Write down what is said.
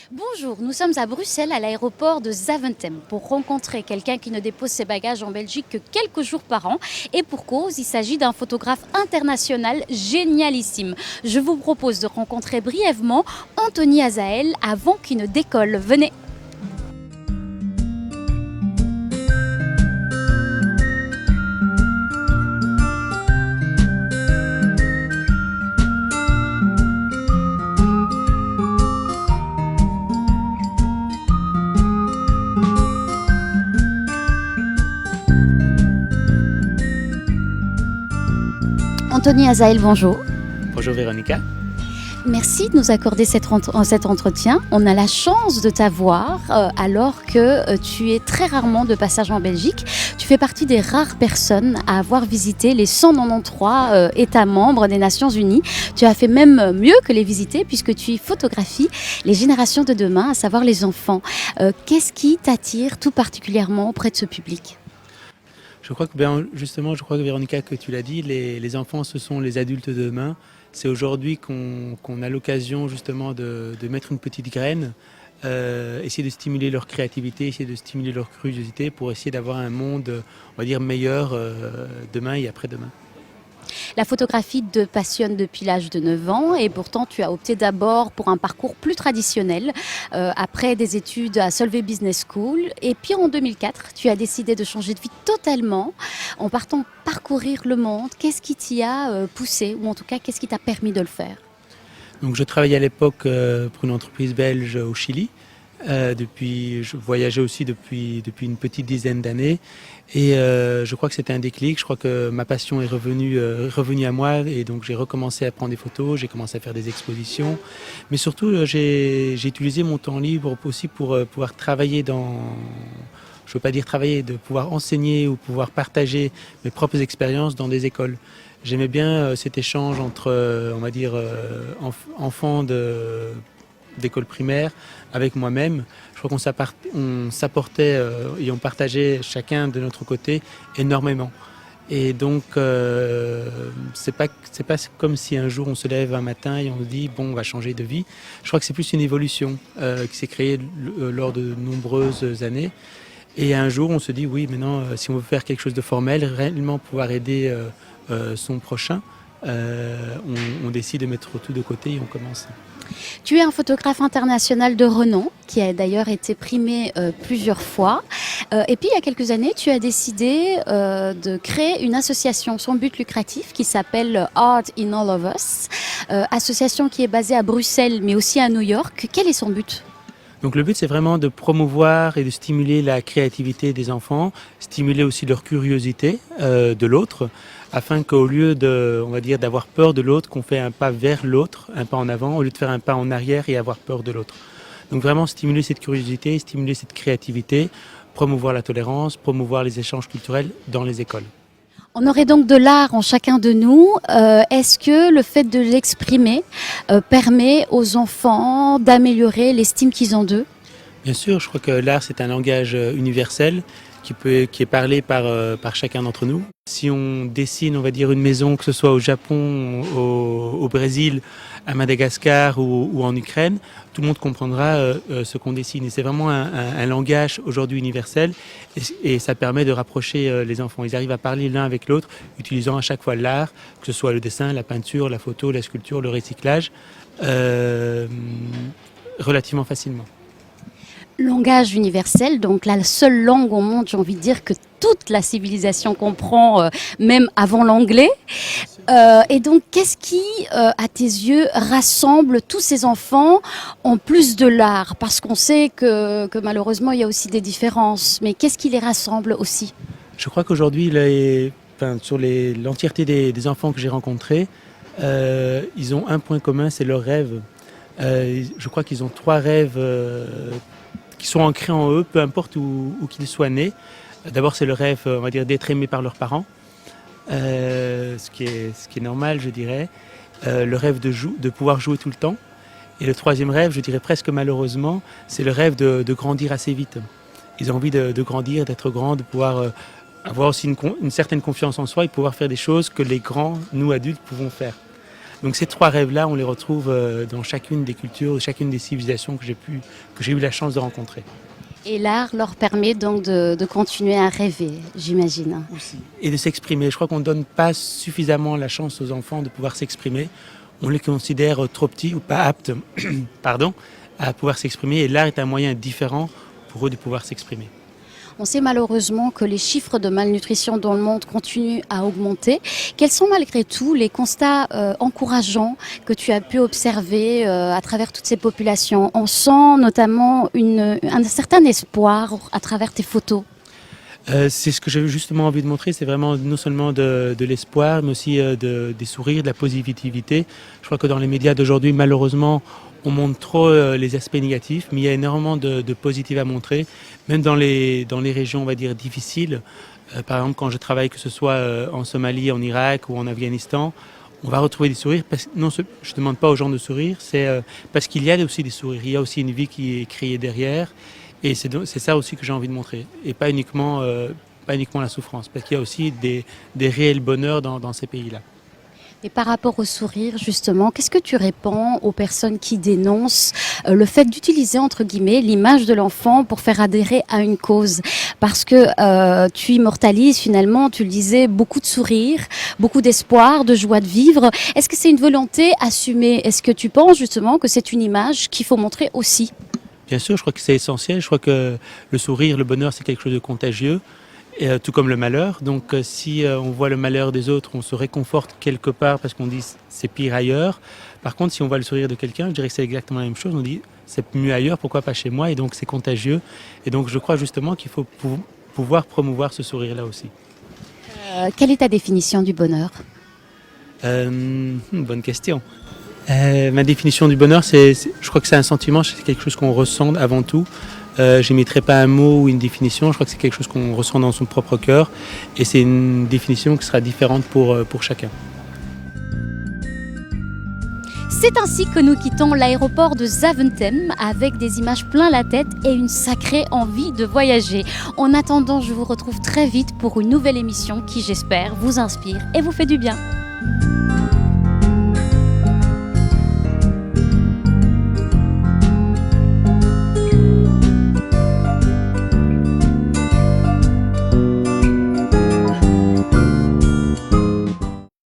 Bonjour, nous sommes à Bruxelles, à l'aéroport de Zaventem, pour rencontrer quelqu'un qui ne dépose ses bagages en Belgique que quelques jours par an. Et pour cause, il s'agit d'un photographe international génialissime. Je vous propose de rencontrer brièvement Anthony Azael avant qu'il ne décolle. Venez. Anthony Azael, bonjour. Bonjour Véronica. Merci de nous accorder cet entretien. On a la chance de t'avoir alors que tu es très rarement de passage en Belgique. Tu fais partie des rares personnes à avoir visité les 193 États membres des Nations Unies. Tu as fait même mieux que les visiter puisque tu y photographies les générations de demain, à savoir les enfants. Qu'est-ce qui t'attire tout particulièrement auprès de ce public ? Je crois que Véronica, que tu l'as dit, les enfants, ce sont les adultes de demain. C'est aujourd'hui qu'on a l'occasion justement de mettre une petite graine, essayer de stimuler leur créativité, essayer de stimuler leur curiosité pour essayer d'avoir un monde, on va dire, meilleur demain et après-demain. La photographie te passionne depuis l'âge de 9 ans et pourtant tu as opté d'abord pour un parcours plus traditionnel après des études à Solvay Business School. Et puis en 2004, tu as décidé de changer de vie totalement en partant parcourir le monde. Qu'est-ce qui t'y a poussé ou en tout cas qu'est-ce qui t'a permis de le faire ? Donc je travaillais à l'époque pour une entreprise belge au Chili. Je voyageais aussi depuis une petite dizaine d'années et je crois que c'était un déclic. Je crois que ma passion est revenue à moi et donc j'ai recommencé à prendre des photos, j'ai commencé à faire des expositions, mais surtout j'ai utilisé mon temps libre aussi pour pouvoir travailler je ne veux pas dire travailler, de pouvoir enseigner ou pouvoir partager mes propres expériences dans des écoles. J'aimais bien cet échange entre, on va dire, enfants d'école primaire avec moi-même. Je crois qu'on s'apportait et on partageait chacun de notre côté énormément. Et donc, c'est pas comme si un jour on se lève un matin et on se dit bon, on va changer de vie. Je crois que c'est plus une évolution qui s'est créée lors de nombreuses années. Et un jour, on se dit oui, maintenant, si on veut faire quelque chose de formel, réellement pouvoir aider son prochain, on décide de mettre tout de côté et on commence. Tu es un photographe international de renom qui a d'ailleurs été primé plusieurs fois. Et puis il y a quelques années, tu as décidé de créer une association sans but lucratif qui s'appelle Art in All of Us. Association qui est basée à Bruxelles mais aussi à New York. Quel est son but ? Donc le but, c'est vraiment de promouvoir et de stimuler la créativité des enfants, stimuler aussi leur curiosité de l'autre, afin qu'au lieu on va dire, d'avoir peur de l'autre, qu'on fait un pas vers l'autre, un pas en avant, au lieu de faire un pas en arrière et avoir peur de l'autre. Donc vraiment stimuler cette curiosité, stimuler cette créativité, promouvoir la tolérance, promouvoir les échanges culturels dans les écoles. On aurait donc de l'art en chacun de nous. Est-ce que le fait de l'exprimer permet aux enfants d'améliorer l'estime qu'ils ont d'eux ? Bien sûr, je crois que l'art, c'est un langage universel qui est parlé par chacun d'entre nous. Si on dessine, on va dire, une maison, que ce soit au Japon, au Brésil, à Madagascar ou en Ukraine, tout le monde comprendra ce qu'on dessine. Et c'est vraiment un langage aujourd'hui universel et ça permet de rapprocher les enfants. Ils arrivent à parler l'un avec l'autre, utilisant à chaque fois l'art, que ce soit le dessin, la peinture, la photo, la sculpture, le recyclage, relativement facilement. Langage universel, donc la seule langue au monde, j'ai envie de dire, que toute la civilisation comprend, même avant l'anglais. Et donc, qu'est-ce qui, à tes yeux, rassemble tous ces enfants en plus de l'art ? Parce qu'on sait que malheureusement, il y a aussi des différences. Mais qu'est-ce qui les rassemble aussi ? Je crois qu'aujourd'hui, sur l'entièreté des enfants que j'ai rencontrés, ils ont un point commun, c'est leur rêve. Je crois qu'ils ont 3 rêves qui sont ancrés en eux, peu importe où qu'ils soient nés. D'abord, c'est le rêve, on va dire, d'être aimé par leurs parents, ce qui est normal, je dirais. Le rêve de pouvoir jouer tout le temps. Et le 3e rêve, je dirais presque malheureusement, c'est le rêve de grandir assez vite. Ils ont envie de grandir, d'être grands, de pouvoir avoir aussi une certaine confiance en soi et pouvoir faire des choses que les grands, nous adultes, pouvons faire. Donc ces trois rêves-là, on les retrouve dans chacune des cultures, chacune des civilisations que j'ai eu la chance de rencontrer. Et l'art leur permet donc de continuer à rêver, j'imagine. Et de s'exprimer. Je crois qu'on ne donne pas suffisamment la chance aux enfants de pouvoir s'exprimer. On les considère trop petits ou pas aptes pardon, à pouvoir s'exprimer. Et l'art est un moyen différent pour eux de pouvoir s'exprimer. On sait malheureusement que les chiffres de malnutrition dans le monde continuent à augmenter. Quels sont malgré tout les constats encourageants que tu as pu observer à travers toutes ces populations? On sent notamment un certain espoir à travers tes photos. C'est ce que j'ai justement envie de montrer, c'est vraiment non seulement de l'espoir, mais aussi des sourires, de la positivité. Je crois que dans les médias d'aujourd'hui, malheureusement, on montre trop les aspects négatifs, mais il y a énormément de positifs à montrer, même dans les régions, on va dire, difficiles. Par exemple, quand je travaille, que ce soit en Somalie, en Irak ou en Afghanistan, on va retrouver des sourires. Non, je ne demande pas aux gens de sourire, c'est parce qu'il y a aussi des sourires, il y a aussi une vie qui est créée derrière. Et c'est ça aussi que j'ai envie de montrer, et pas uniquement la souffrance, parce qu'il y a aussi des réels bonheurs dans ces pays-là. Et par rapport au sourire, justement, qu'est-ce que tu réponds aux personnes qui dénoncent le fait d'utiliser, entre guillemets, l'image de l'enfant pour faire adhérer à une cause? Parce que tu immortalises finalement, tu le disais, beaucoup de sourires, beaucoup d'espoir, de joie de vivre. Est-ce que c'est une volonté assumée? Est-ce que tu penses justement que c'est une image qu'il faut montrer aussi? Bien sûr, je crois que c'est essentiel. Je crois que le sourire, le bonheur, c'est quelque chose de contagieux, et, tout comme le malheur. Donc si on voit le malheur des autres, on se réconforte quelque part parce qu'on dit c'est pire ailleurs. Par contre, si on voit le sourire de quelqu'un, je dirais que c'est exactement la même chose. On dit c'est mieux ailleurs, pourquoi pas chez moi? Et donc c'est contagieux. Et donc je crois justement qu'il faut pouvoir promouvoir ce sourire-là aussi. Quelle est ta définition du bonheur? Bonne question. Ma définition du bonheur, je crois que c'est un sentiment, c'est quelque chose qu'on ressent avant tout. Je n'émettrai pas un mot ou une définition, je crois que c'est quelque chose qu'on ressent dans son propre cœur, et c'est une définition qui sera différente pour chacun. C'est ainsi que nous quittons l'aéroport de Zaventem avec des images plein la tête et une sacrée envie de voyager. En attendant, je vous retrouve très vite pour une nouvelle émission qui, j'espère, vous inspire et vous fait du bien.